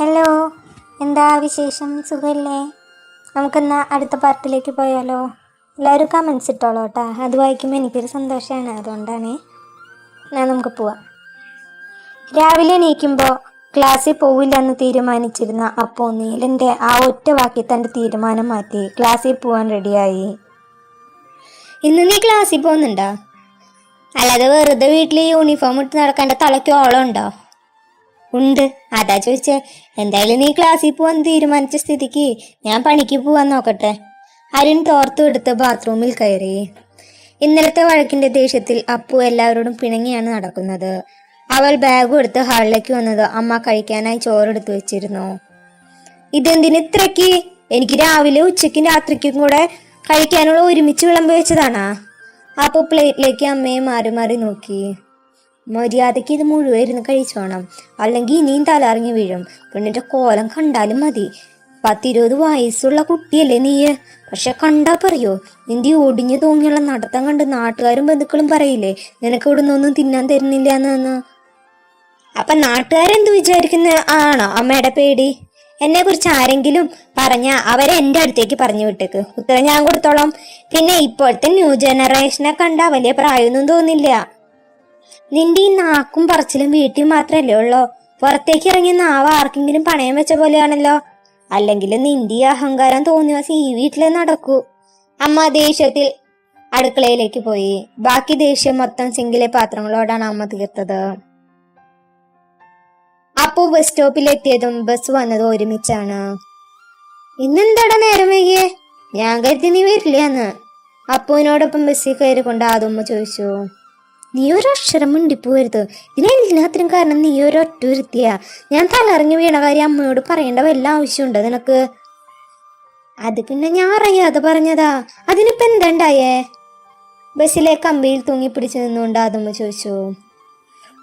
Hello, എന്താ വിശേഷം? സുഖമല്ലേ? നമുക്കെന്നാൽ അടുത്ത പാർട്ടിലേക്ക് പോയാലോ? എല്ലാവരും കമൻസ് ഇട്ടോളൂ കേട്ടോ. അത് വായിക്കുമ്പോൾ എനിക്കൊരു സന്തോഷമാണ്, അതുകൊണ്ടാണ്. നമുക്ക് പോവാം. രാവിലെ എണീക്കുമ്പോൾ ക്ലാസ്സിൽ പോവില്ലെന്ന് തീരുമാനിച്ചിരുന്ന അപ്പോൾ നീലൻ്റെ ആ ഒറ്റ വാക്കി തൻ്റെ തീരുമാനം മാറ്റി ക്ലാസ്സിൽ പോകാൻ റെഡിയായി. ഇന്ന് നീ ക്ലാസ്സിൽ പോകുന്നുണ്ടോ? അല്ലാതെ വെറുതെ വീട്ടിൽ യൂണിഫോം ഇട്ട് നടക്കേണ്ട തലയ്ക്ക് ഓളം ഉണ്ടോ? ഉണ്ട്, അതാ ചോദിച്ചേ. എന്തായാലും നീ ക്ലാസ്സിൽ പോവാൻ തീരുമാനിച്ച സ്ഥിതിക്ക് ഞാൻ പണിക്ക് പോവാൻ നോക്കട്ടെ. അരുൺ തോർത്തു എടുത്ത് ബാത്റൂമിൽ കയറി. ഇന്നലത്തെ വഴക്കിന്റെ ദേഷ്യത്തിൽ അപ്പു എല്ലാവരോടും പിണങ്ങിയാണ് നടക്കുന്നത്. അവൾ ബാഗും എടുത്ത് ഹാളിലേക്ക് വന്നത് അമ്മ കഴിക്കാനായി ചോറെടുത്ത് വെച്ചിരുന്നു. ഇതെന്തിന് ഇത്രയ്ക്ക്? എനിക്ക് രാവിലെ ഉച്ചയ്ക്കും രാത്രിക്കും കൂടെ കഴിക്കാനുള്ള ഒരുമിച്ച് വിളമ്പി വെച്ചതാണാ? അപ്പു പ്ലേറ്റിലേക്ക് അമ്മയെ മാറി മാറി നോക്കി. മര്യാദയ്ക്ക് ഇത് മുഴുവൻ ഇരുന്ന് കഴിച്ചോണം, അല്ലെങ്കിൽ ഇനിയും തലറിഞ്ഞു വീഴും. പെണ്ണിന്റെ കോലം കണ്ടാലും മതി. 10-20 വയസ്സുള്ള കുട്ടിയല്ലേ നീ? പക്ഷെ കണ്ടാ പറയോ, നിന്റെ ഒടിഞ്ഞു തൂങ്ങിയുള്ള നടത്തം കണ്ട് നാട്ടുകാരും ബന്ധുക്കളും പറയില്ലേ നിനക്ക് ഇവിടെ നിന്നൊന്നും തിന്നാൻ തരുന്നില്ല എന്ന്. അപ്പൊ നാട്ടുകാരെന്ത് വിചാരിക്കുന്ന ആണോ അമ്മയുടെ പേടി? എന്നെ കുറിച്ച് ആരെങ്കിലും പറഞ്ഞാ അവരെ എൻ്റെ അടുത്തേക്ക് പറഞ്ഞു വിട്ടേക്ക്, ഉത്തരം ഞാൻ കൊടുത്തോളാം. പിന്നെ ഇപ്പോഴത്തെ ന്യൂ ജനറേഷനെ കണ്ടാ വലിയ പ്രായമൊന്നും തോന്നില്ല. നിന്റെ ഈ നാക്കും പറച്ചിലും വീട്ടിൽ മാത്രല്ലേ ഉള്ളോ? പുറത്തേക്ക് ഇറങ്ങിയ നാവ് ആർക്കെങ്കിലും പണയം വെച്ച പോലെയാണല്ലോ. അല്ലെങ്കിൽ നിന്റെ ഈ അഹങ്കാരം തോന്നിയ ഈ വീട്ടിലെ നടക്കൂ. അമ്മ ദേഷ്യത്തിൽ അടുക്കളയിലേക്ക് പോയി. ബാക്കി ദേഷ്യം മൊത്തം സിങ്കിലെ പാത്രങ്ങളോടാണ് അമ്മ തീർത്തത്. അപ്പു ബസ് സ്റ്റോപ്പിലെത്തിയതും ബസ് വന്നതും ഒരുമിച്ചാണ്. ഇന്നെന്താടാ നേരം വൈകിയേ? ഞാൻ കരുതി നീ വരില്ലാന്ന്. അപ്പുവിനോടൊപ്പം ബസ്സിൽ കയറിക്കൊണ്ട് ആദമ്മ ചോദിച്ചു. നീ ഒരക്ഷരം മിണ്ടിപ്പോരുത്. ഇതിനെല്ലാത്തിനും കാരണം നീ ഒരൊറ്റ ഒരുത്തിയാ. ഞാൻ തലറിഞ്ഞു വീണ കാര്യം അമ്മയോട് പറയേണ്ട വല്ല ആവശ്യമുണ്ടോ നിനക്ക്? അത് പിന്നെ ഞാൻ അറിയാതെ പറഞ്ഞതാ. അതിനിപ്പോ എന്താണ്ടായേ? ബസ്സിലെ കമ്പിയിൽ തൂങ്ങി പിടിച്ചു നിന്നുകൊണ്ട് ആദമ്മ ചോദിച്ചു.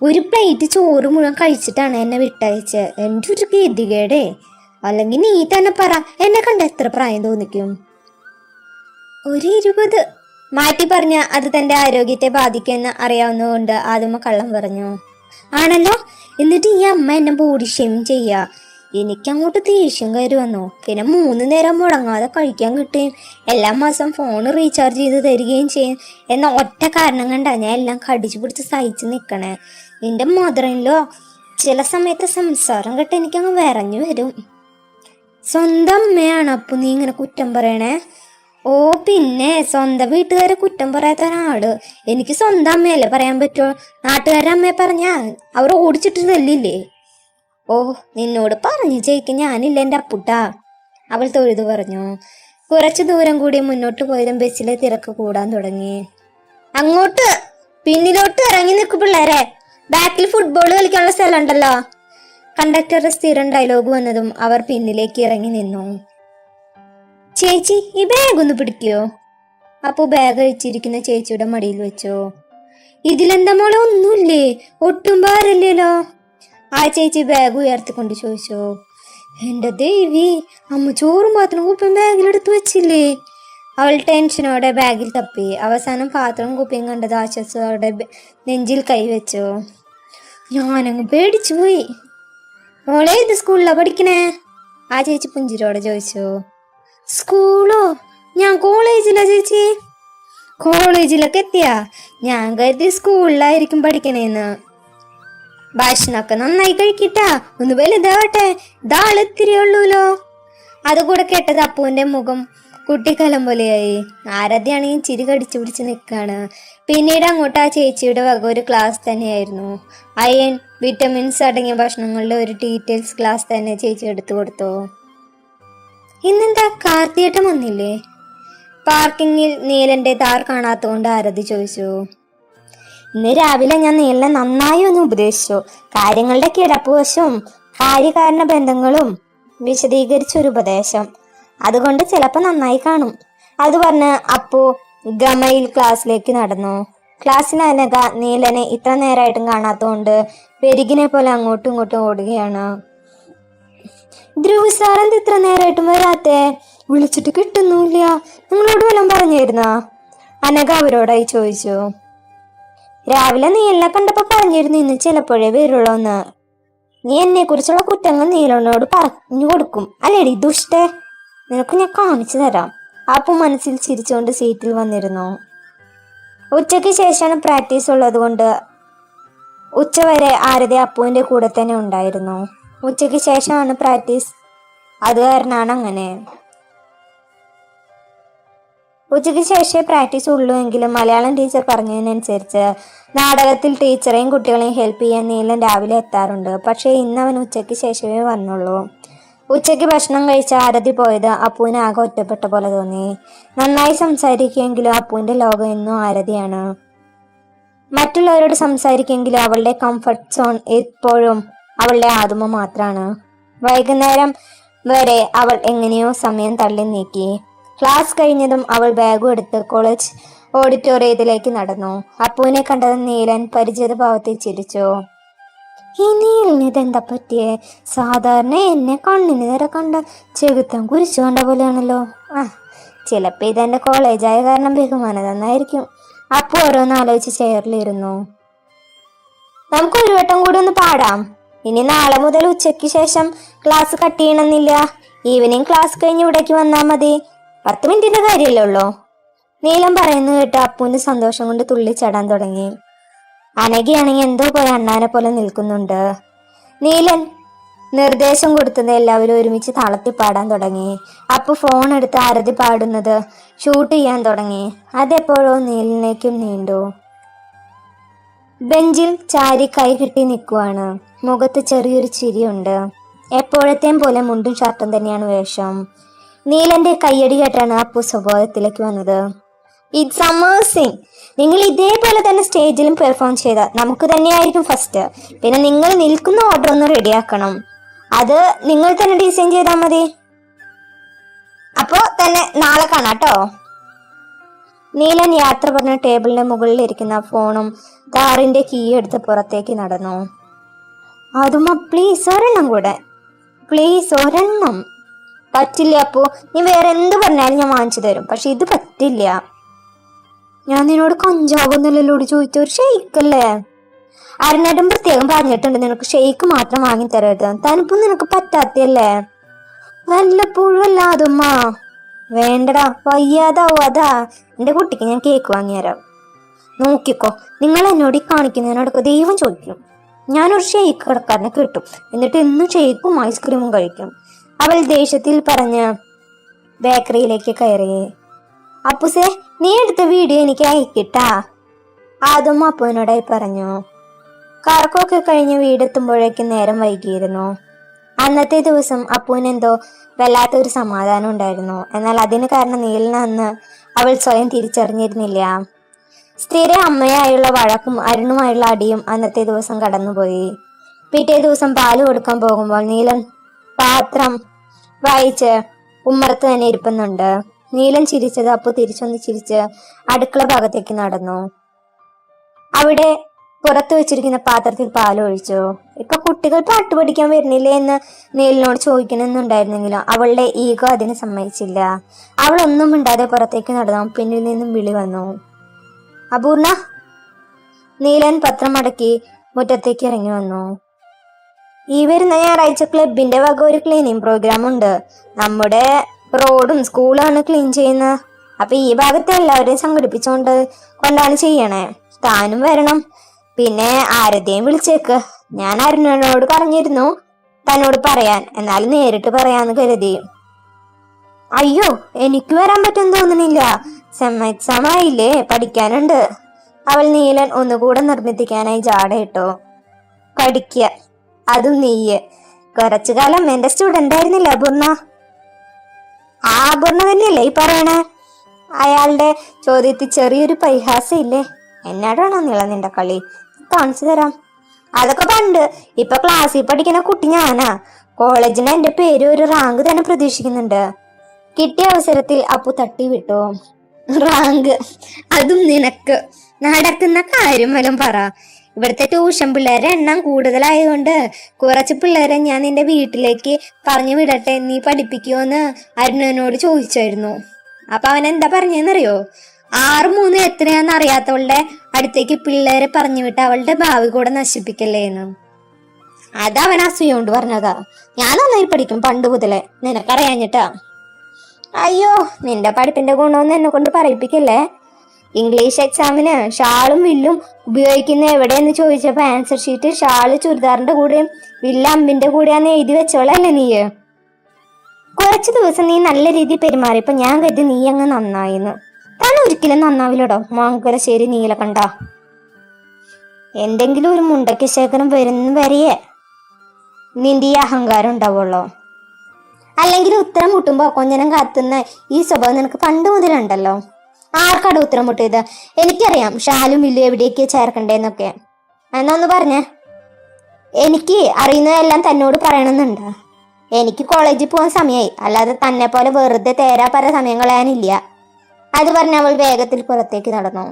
ഒരു പ്ലേറ്റ് ചോറ് മുഴുവൻ കഴിച്ചിട്ടാണ് എന്നെ വിട്ടയച്ച്. എൻ്റെ ഒരു ഗതികേടേ. അല്ലെങ്കിൽ നീ തന്നെ പറ, എന്നെ കണ്ട എത്ര പ്രായം തോന്നിക്കും? ഒരു 20. മാറ്റി പറഞ്ഞ അത് തന്റെ ആരോഗ്യത്തെ ബാധിക്കുമെന്ന് അറിയാവുന്നതുകൊണ്ട് ആദ്യമ കള്ളം പറഞ്ഞു. ആണല്ലോ? എന്നിട്ട് ഈ അമ്മ എന്നെ ബോഡി ഷെയിം ചെയ്യാ. എനിക്കങ്ങോട്ട് ദേഷ്യം കയറി വന്നു. പിന്നെ 3 നേരം മുടങ്ങാതെ കഴിക്കാൻ കിട്ടുകയും എല്ലാ മാസം ഫോൺ റീചാർജ് ചെയ്ത് തരികയും ചെയ്യും എന്ന ഒറ്റ കാരണം കണ്ടാ ഞാൻ എല്ലാം കടിച്ചു പിടിച്ച് സഹിച്ച് നിൽക്കണേ. നിന്റെ മദറിലോ ചില സമയത്ത് സംസാരം കേട്ട് എനിക്കങ്ങ് വിറഞ്ഞു വരും. സ്വന്തം അമ്മയാണ് അപ്പൊ നീ ഇങ്ങനെ കുറ്റം പറയണേ? ഓ പിന്നെ, സ്വന്തം വീട്ടുകാരെ കുറ്റം പറയാത്ത ഒരാള് എനിക്ക് സ്വന്തം അമ്മയല്ലേ പറയാൻ പറ്റുമോ? നാട്ടുകാരെ അമ്മയെ പറഞ്ഞാ അവർ ഓടിച്ചിട്ട് തല്ലില്ലേ? ഓ, നിന്നോട് പറഞ്ഞു ജയിക്കും ഞാനില്ല എൻ്റെ അപ്പുട്ടാ, അവൾ തൊഴുതു പറഞ്ഞു. കുറച്ചു ദൂരം കൂടി മുന്നോട്ട് പോയതും ബസ്സിലെ തിരക്ക് കൂടാൻ തുടങ്ങി. അങ്ങോട്ട് പിന്നിലോട്ട് ഇറങ്ങി നിൽക്കും പിള്ളേരെ, ബാക്കിൽ ഫുട്ബോൾ കളിക്കാനുള്ള സ്ഥലം ഉണ്ടല്ലോ. കണ്ടക്ടറുടെ സ്ഥിരം ഡയലോഗ് വന്നതും അവർ പിന്നിലേക്ക് ഇറങ്ങി നിന്നു. ചേച്ചി, ഈ ബാഗ് ഒന്ന് പിടിക്കോ? അപ്പോ ബാഗ് അഴിച്ചിരിക്കുന്ന ചേച്ചിയുടെ മടിയിൽ വെച്ചോ. ഇതിലെന്താ മോളെ, ഒന്നുമില്ലേ? ഒട്ടും ഭാരല്ലോ. ആ ചേച്ചി ബാഗ് ഉയർത്തിക്കൊണ്ട് ചോദിച്ചോ. എന്റെ ദേവി, അമ്മ ചോറും പാത്രം കുപ്പിയും ബാഗിലെടുത്ത് വെച്ചില്ലേ? അവൾ ടെൻഷനോടെ ബാഗിൽ തപ്പി. അവസാനം പാത്രവും കുപ്പിയും കണ്ടത് ആശ്വാസത്തോടെ നെഞ്ചിൽ കൈവച്ചോ. ഞാനങ്ങ് പേടിച്ചു പോയി. മോളെ, ഇത് സ്കൂളിലാ പഠിക്കണേ? ആ ചേച്ചി പുഞ്ചിരോടെ ചോദിച്ചോ. സ്കൂളോ? ഞാൻ കോളേജിലാ ചേച്ചി. കോളേജിലൊക്കെ എത്തിയാ? ഞാൻ കരുതി സ്കൂളിലായിരിക്കും പഠിക്കണേന്ന്. ഭക്ഷണമൊക്കെ നന്നായി കഴിക്കിട്ടാ, ഒന്ന് വലുതാവട്ടെ, ഇതാളെത്തിരി ഉള്ളൂലോ. അതുകൂടെ കേട്ടത് അപ്പുവിന്റെ മുഖം കുട്ടിക്കാലം പോലെയായി. ആരാധ്യാണെങ്കിൽ ചിരി കടിച്ചു പിടിച്ച് നിൽക്കാണ്. പിന്നീട് അങ്ങോട്ട് ആ ചേച്ചിയുടെ വക ഒരു ക്ലാസ് തന്നെയായിരുന്നു. അയൺ, വിറ്റമിൻസ് അടങ്ങിയ ഭക്ഷണങ്ങളുടെ ഒരു ഡീറ്റെയിൽസ് ക്ലാസ് തന്നെ ചേച്ചി എടുത്തു കൊടുത്തു. ഇന്നെന്താ കാർത്തിയേട്ടൻ വന്നില്ലേ? പാർക്കിങ്ങിൽ നീലന്റെ താർ കാണാത്തതുകൊണ്ട് ആരതി ചോദിച്ചു. ഇന്ന് രാവിലെ ഞാൻ നീലിനെ നന്നായി ഒന്ന് ഉപദേശിച്ചു. കാര്യങ്ങളുടെ കിടപ്പുവശവും കാര്യകാരണ ബന്ധങ്ങളും വിശദീകരിച്ചൊരു ഉപദേശം. അതുകൊണ്ട് ചിലപ്പോൾ നന്നായി കാണും. അത് പറഞ്ഞ് അപ്പു ഗമയിൽ ക്ലാസ്സിലേക്ക് നടന്നു. ക്ലാസ്സിനക നീലനെ ഇത്ര നേരമായിട്ടും കാണാത്തതുകൊണ്ട് പെരുകിനെ പോലെ അങ്ങോട്ടും ഇങ്ങോട്ടും ഓടുകയാണ്. ധ്രുവ് സാറെന്ത് ഇത്ര നേരമായിട്ടും വരാത്തെ? വിളിച്ചിട്ട് കിട്ടുന്നില്ല. നിങ്ങളോട് വല്ലതും പറഞ്ഞിരുന്നാ? അനഘ അവരോടായി ചോദിച്ചു. രാവിലെ നീ എല്ലാം കണ്ടപ്പോ പറഞ്ഞിരുന്നു ഇന്ന് ചിലപ്പോഴേ വരുള്ളൂന്ന്. നീ എന്നെ കുറിച്ചുള്ള കുറ്റങ്ങൾ നീലനോട് പറഞ്ഞു കൊടുക്കും അല്ലേടി ദുഷ്ടേ. നിനക്ക് ഞാൻ കാണിച്ചു തരാം. അപ്പു മനസ്സിൽ ചിരിച്ചുകൊണ്ട് സീറ്റിൽ വന്നിരുന്നു. ഉച്ചയ്ക്ക് ശേഷമാണ് പ്രാക്ടീസ് ഉള്ളത് കൊണ്ട് ഉച്ചവരെ ആരതി അപ്പുവിൻ്റെ കൂടെ തന്നെ ഉണ്ടായിരുന്നു. ഉച്ചയ്ക്ക് ശേഷമാണ് പ്രാക്ടീസ്, അത് കാരണമാണ് അങ്ങനെ. ഉച്ചയ്ക്ക് ശേഷമേ പ്രാക്ടീസ് ഉള്ളൂ എങ്കിലും മലയാളം ടീച്ചർ പറഞ്ഞതിനനുസരിച്ച് നാടകത്തിൽ ടീച്ചറെയും കുട്ടികളെയും ഹെൽപ്പ് ചെയ്യാൻ നീലൻ രാവിലെ എത്താറുണ്ട്. പക്ഷേ ഇന്ന് അവൻ ഉച്ചയ്ക്ക് ശേഷമേ വന്നുള്ളൂ. ഉച്ചയ്ക്ക് ഭക്ഷണം കഴിച്ച ആരതി പോയത് അപ്പുവിന് ആകെ ഒറ്റപ്പെട്ട പോലെ തോന്നി. നന്നായി സംസാരിക്കുമെങ്കിലും അപ്പുവിൻ്റെ ലോകം എന്നും ആരതിയാണ്. മറ്റുള്ളവരോട് സംസാരിക്കുമെങ്കിലും അവളുടെ കംഫർട്ട് സോൺ എപ്പോഴും അവളുടെ ആതുമ മാത്രമാണ്. വൈകുന്നേരം വരെ അവൾ എങ്ങനെയോ സമയം തള്ളി നീക്കി. ക്ലാസ് കഴിഞ്ഞതും അവൾ ബാഗും എടുത്ത് കോളേജ് ഓഡിറ്റോറിയത്തിലേക്ക് നടന്നു. അപ്പുവിനെ കണ്ടത് നീലൻ പരിചിത ഭാവത്തിൽ ചിരിച്ചു. ഈ നീലിന് ഇതെന്താ പറ്റിയേ? സാധാരണ എന്നെ കണ്ണിന് നേരെ കണ്ട ചെകുത്താൻ കുരിച്ചു കണ്ട പോലെയാണല്ലോ. ചിലപ്പോൾ ഇതെന്റെ കോളേജായ കാരണം ബഹുമാനം തന്നായിരിക്കും. അപ്പു ഓരോന്നാലോചിച്ച് ചെയറിലിരുന്നു. നമുക്ക് ഒരു വട്ടം കൂടി ഒന്ന് പാടാം. ഇനി നാളെ മുതൽ ഉച്ചയ്ക്ക് ശേഷം ക്ലാസ് കട്ട് ചെയ്യണമെന്നില്ല. ഈവനിങ് ക്ലാസ് കഴിഞ്ഞ് ഇവിടേക്ക് വന്നാൽ മതി. 10 മിനിറ്റിന്റെ കാര്യമല്ലേ ഉള്ളൂ. നീലം പറയുന്നു കേട്ട് അപ്പുവിന്റെ സന്തോഷം കൊണ്ട് തുള്ളിച്ചാടാൻ തുടങ്ങി. അനഘയാണെങ്കിൽ എന്തോ പോലെ അണ്ണാനെ പോലെ നിൽക്കുന്നുണ്ട്. നീലൻ നിർദ്ദേശം കൊടുത്തത് എല്ലാവരും ഒരുമിച്ച് താളത്തിൽ പാടാൻ തുടങ്ങി. അപ്പു ഫോൺ എടുത്ത് ആരതി പാടുന്നത് ഷൂട്ട് ചെയ്യാൻ തുടങ്ങി. അതെപ്പോഴോ നീലിനേക്കും നീണ്ടു. ബെഞ്ചിൽ ചാരി കൈ കെട്ടി നിൽക്കുവാണ്. മുഖത്ത് ചെറിയൊരു ചിരിയുണ്ട്. എപ്പോഴത്തെയും പോലെ മുണ്ടും ഷർട്ടും തന്നെയാണ് വേഷം. നീലന്റെ കയ്യടി കേട്ടാണ് അപ്പു സ്വഭാവത്തിലേക്ക് വന്നത്. It's amazing. നിങ്ങൾ ഇതേപോലെ തന്നെ സ്റ്റേജിലും പെർഫോം ചെയ്താൽ നമുക്ക് തന്നെയായിരിക്കും ഫസ്റ്റ്. പിന്നെ നിങ്ങൾ നിൽക്കുന്ന ഓർഡർ ഒന്ന് റെഡിയാക്കണം. അത് നിങ്ങൾ തന്നെ ഡിസൈൻ ചെയ്താൽ മതി. അപ്പോ തന്നെ നാളെ കാണാട്ടോ. നീലൻ യാത്ര പറഞ്ഞ ടേബിളിന്റെ മുകളിൽ ഇരിക്കുന്ന ഫോണും കാറിന്റെ കീ എടുത്ത് പുറത്തേക്ക് നടന്നു. അതുമ്മ പ്ലീസ് ഒരെണ്ണം കൂടെ, പ്ലീസ് ഒരെണ്ണം. പറ്റില്ല അപ്പോ, നീ വേറെ എന്ത് പറഞ്ഞാലും ഞാൻ വാങ്ങിച്ചു തരും. പക്ഷെ ഇത് പറ്റില്ല. ഞാൻ നിന്നോട് കഞ്ചാവൊന്നുമല്ലല്ലോട് ചോദിച്ച, ഒരു ഷെയ്ക്കല്ലേ. അരുണേട്ടൻ പ്രത്യേകം പറഞ്ഞിട്ടുണ്ട് നിനക്ക് ഷെയ്ക്ക് മാത്രം വാങ്ങി തരരുത്. തനിപ്പം നിനക്ക് പറ്റാത്തല്ലേ. വല്ലപ്പോഴും അല്ല അതുമ്മ. വേണ്ടടാ, വയ്യാതാവും. അതാ എന്റെ കുട്ടിക്ക് ഞാൻ കേക്ക് വാങ്ങിത്തരാം. നോക്കിക്കോ, നിങ്ങൾ എന്നോട് ഈ കാണിക്കുന്നതിനോടൊക്കെ ദൈവം ചോദിക്കും. ഞാനൊരു ഷെയ്ക്ക് കടക്കാരനെ കിട്ടും, എന്നിട്ട് എന്നും ഷെയ്ക്കും ഐസ്ക്രീമും കഴിക്കും. അവൾ ദേഷ്യത്തിൽ പറഞ്ഞ് ബേക്കറിയിലേക്ക് കയറി. അപ്പുസേ, നീ എടുത്ത വീഡിയോ എനിക്ക് അയക്കിട്ടാ. അതും അപ്പുവിനോടായി പറഞ്ഞു. കറക്കമൊക്കെ കഴിഞ്ഞ് വീടെത്തുമ്പോഴേക്കും നേരം വൈകിയിരുന്നു. അന്നത്തെ ദിവസം അപ്പുവിനെന്തോ വല്ലാത്തൊരു സമാധാനം ഉണ്ടായിരുന്നു. എന്നാൽ അതിന് കാരണം നീലിനെന്ന് അവൾ സ്വയം തിരിച്ചറിഞ്ഞിരുന്നില്ല. സ്ഥിര അമ്മയായുള്ള വഴക്കും അരുണുമായുള്ള അടിയും അന്നത്തെ ദിവസം കടന്നുപോയി. പിറ്റേ ദിവസം പാല് കൊടുക്കാൻ പോകുമ്പോൾ നീലൻ പാത്രം വായിച്ച് ഉമ്മറത്ത് തന്നെ ഇരിപ്പുന്നുണ്ട്. നീലൻ ചിരിച്ചത് അപ്പു തിരിച്ചൊന്ന് ചിരിച്ച് അടുക്കള ഭാഗത്തേക്ക് നടന്നു. അവിടെ പുറത്തു വെച്ചിരിക്കുന്ന പാത്രത്തിൽ പാലൊഴിച്ചു. ഇപ്പൊ കുട്ടികൾ പാട്ട് പഠിക്കാൻ വരുന്നില്ലേ എന്ന് നീലിനോട് ചോദിക്കണമെന്നുണ്ടായിരുന്നെങ്കിലും അവളുടെ ഈഗോ അതിന് സമ്മതിച്ചില്ല. അവൾ ഒന്നും മിണ്ടാതെ പുറത്തേക്ക് നടന്നു. പിന്നിൽ നിന്നും വിളി വന്നു, അപൂർണ. നീലൻ പത്രം മടക്കി മുറ്റത്തേക്ക് ഇറങ്ങി വന്നു. ഈ വരുന്ന ഞായറാഴ്ച ക്ലബിന്റെ വക ഒരു ക്ലീനിങ് പ്രോഗ്രാം ഉണ്ട്. നമ്മുടെ റോഡും സ്കൂളാണ് ക്ലീൻ ചെയ്യുന്നത്. അപ്പൊ ഈ ഭാഗത്ത് എല്ലാവരെയും കൊണ്ടാണ് ചെയ്യണേ. താനും വരണം. പിന്നെ ആരതിയും വിളിച്ചേക്ക്. ഞാൻ അരുണനോട് പറഞ്ഞിരുന്നു തന്നോട് പറയാൻ, എന്നാലും നേരിട്ട് പറയാന്ന് കരുതി. അയ്യോ, എനിക്ക് വരാൻ പറ്റും തോന്നുന്നില്ല. എക്സാം ആയില്ലേ, പഠിക്കാനുണ്ട്. അവൾ നീലൻ ഒന്നുകൂടെ നിർബന്ധിക്കാനായി ജാടയിട്ടു. പഠിക്കുക, അതും നീയ്. കുറച്ചു കാലം എന്റെ സ്റ്റുഡന്റ് ആയിരുന്നില്ല അപൂർണ? ആ അപൂർണ തന്നെയല്ലേ ഈ പറയണേ? അയാളുടെ ചോദ്യത്തിൽ ചെറിയൊരു പരിഹാസം ഇല്ലേ? എന്നോടാണോ നിന്റെ കളി? കാണിച്ചു തരാം. അതൊക്കെ പണ്ട്. ഇപ്പൊ ക്ലാസ്സിൽ പഠിക്കുന്ന കുട്ടി ഞാനാ. കോളേജിന് എന്റെ പേര് ഒരു റാങ്ക് തന്നെ പ്രതീക്ഷിക്കുന്നുണ്ട്. കിട്ടിയ അവസരത്തിൽ അപ്പു തട്ടി വിട്ടു. റാങ്ക്? അതും നിനക്ക്? നടക്കുന്ന കാര്യം വല്ലതും പറ. ഇവിടുത്തെ ട്യൂഷൻ പിള്ളേരുടെ എണ്ണം കൂടുതലായതുകൊണ്ട് കുറച്ച് പിള്ളേരെ ഞാൻ നിന്റെ വീട്ടിലേക്ക് പറഞ്ഞു വിടട്ടെ, നീ പഠിപ്പിക്കുമോന്ന് അരുണനോട് ചോദിച്ചായിരുന്നു. അപ്പൊ അവൻ എന്താ പറഞ്ഞെന്നറിയോ? 6-3 എത്രയാന്ന് അറിയാത്തവളുടെ അടുത്തേക്ക് പിള്ളേരെ പറഞ്ഞു വിട്ട് അവളുടെ ഭാവി കൂടെ നശിപ്പിക്കല്ലേന്ന്. അതവൻ അസൂയോണ്ട് പറഞ്ഞതാ. ഞാൻ നന്നായി പഠിക്കും പണ്ട് മുതലേ, നിനക്കറിയാഞ്ഞിട്ടാ. അയ്യോ, നിന്റെ പഠിപ്പിന്റെ ഗുണമൊന്നും എന്നെ കൊണ്ട് പറയിപ്പിക്കല്ലേ. ഇംഗ്ലീഷ് എക്സാമിന് ഷാളും വില്ലും ഉപയോഗിക്കുന്ന എവിടെയെന്ന് ചോദിച്ചപ്പോ ആൻസർ ഷീറ്റ് ഷാള് ചുരിദാറിന്റെ കൂടെയും വില്ല് അമ്പിന്റെ കൂടെയാന്ന് എഴുതി വെച്ചോളല്ലേ നീ. കുറച്ചു ദിവസം നീ നല്ല രീതിയിൽ പെരുമാറിയപ്പോ ഞാൻ കരുതി നീ അങ്ങ് നന്നായിന്ന്. താൻ ഒരിക്കലും നന്നാവില്ലടോ മാങ്കരശ്ശേരി നീലകണ്ഠ. എന്തെങ്കിലും ഒരു മുണ്ടയ്ക്ക് ശേഖരം വരുന്ന വരെയേ നിന്റെ ഈ അഹങ്കാരം ഉണ്ടാവുള്ളൂ. അല്ലെങ്കിൽ ഉത്തരം മുട്ടുമ്പോ കൊഞ്ഞനം കാത്തുന്ന ഈ സ്വഭാവം നിനക്ക് പണ്ട് മുതലുണ്ടല്ലോ. ആർക്കാട് ഉത്തരം മുട്ടിയത്? എനിക്കറിയാം ഷാലും വില്ലും എവിടേക്ക് ചേർക്കണ്ടേന്നൊക്കെ. എന്നാ ഒന്ന് പറഞ്ഞേ. എനിക്ക് അറിയുന്നതെല്ലാം തന്നോട് പറയണമെന്നുണ്ട്. എനിക്ക് കോളേജിൽ പോകാൻ സമയമായി, അല്ലാതെ തന്നെ പോലെ വെറുതെ തേരാപ്പര സമയം കളയാനില്ല. അത് പറഞ്ഞ അവൾ വേഗത്തിൽ പുറത്തേക്ക് നടന്നു.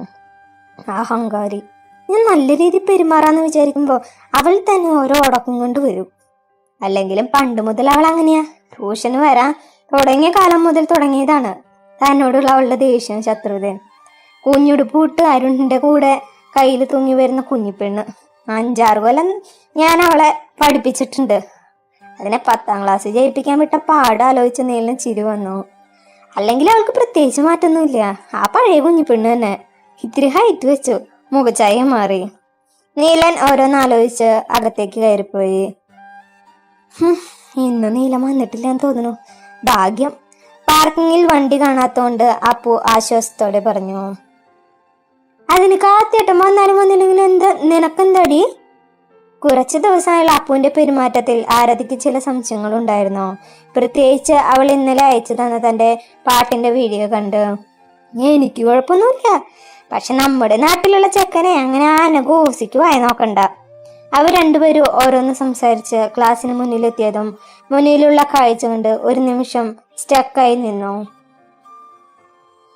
അഹങ്കാരി. ഞാൻ നല്ല രീതിയിൽ പെരുമാറാന്ന് വിചാരിക്കുമ്പോ അവൾ തന്നെ ഓരോ ഉടക്കം കൊണ്ട് വരും. അല്ലെങ്കിലും പണ്ട് മുതൽ അവൾ അങ്ങനെയാ. ട്യൂഷന് വരാൻ തുടങ്ങിയ കാലം മുതൽ തുടങ്ങിയതാണ് തന്നോടുള്ള അവളുടെ ദേഷ്യവും ശത്രുതയും. കുഞ്ഞുടുപ്പൂട്ട് അരുണിന്റെ കൂടെ കയ്യിൽ തൂങ്ങി വരുന്ന കുഞ്ഞിപ്പെണ്ണ്. 5-6 കൊല്ലം ഞാൻ അവളെ പഠിപ്പിച്ചിട്ടുണ്ട്. അതിനെ 10ാം ക്ലാസ് ജയിപ്പിക്കാൻ വിട്ട പാട് ആലോചിച്ച് നീലിന് ചിരി വന്നു. അല്ലെങ്കിൽ അവൾക്ക് പ്രത്യേകിച്ച് മാറ്റൊന്നുമില്ല. ആ പഴയ കുഞ്ഞിപ്പെണ്ണ് തന്നെ. ഇത്തിരി ഹൈറ്റ് വെച്ചു, മുഖച്ചായ മാറി. നീലൻ ഓരോന്നാലോചിച്ച് അകത്തേക്ക് കയറിപ്പോയി. ഇന്ന് നീലം വന്നിട്ടില്ലെന്ന് തോന്നുന്നു. ഭാഗ്യം. പാർക്കിങ്ങിൽ വണ്ടി കാണാത്തോണ്ട് അപ്പു ആശ്വാസത്തോടെ പറഞ്ഞു. അതിന് കാത്തിയട്ടം വന്നാലും വന്നില്ലെങ്കിലും നിനക്കെന്തടി? കുറച്ച് ദിവസമായുള്ള അപ്പുവിന്റെ പെരുമാറ്റത്തിൽ ആരതിക്ക് ചില സംശയങ്ങളുണ്ടായിരുന്നു. പ്രത്യേകിച്ച് അവൾ ഇന്നലെ അയച്ചു തന്ന തന്റെ പാട്ടിന്റെ വീഡിയോ കണ്ട്. എനിക്ക് കുഴപ്പമൊന്നുമില്ല, പക്ഷെ നമ്മുടെ നാട്ടിലുള്ള ചെക്കനെ അങ്ങനെ ആനഘോഷിക്ക് വായി നോക്കണ്ട. അവർ രണ്ടുപേരും ഓരോന്ന് സംസാരിച്ച് ക്ലാസ്സിന് മുന്നിലെത്തിയതും മുന്നിലുള്ള കാഴ്ച കണ്ട് ഒരു നിമിഷം സ്റ്റക്കായി നിന്നു.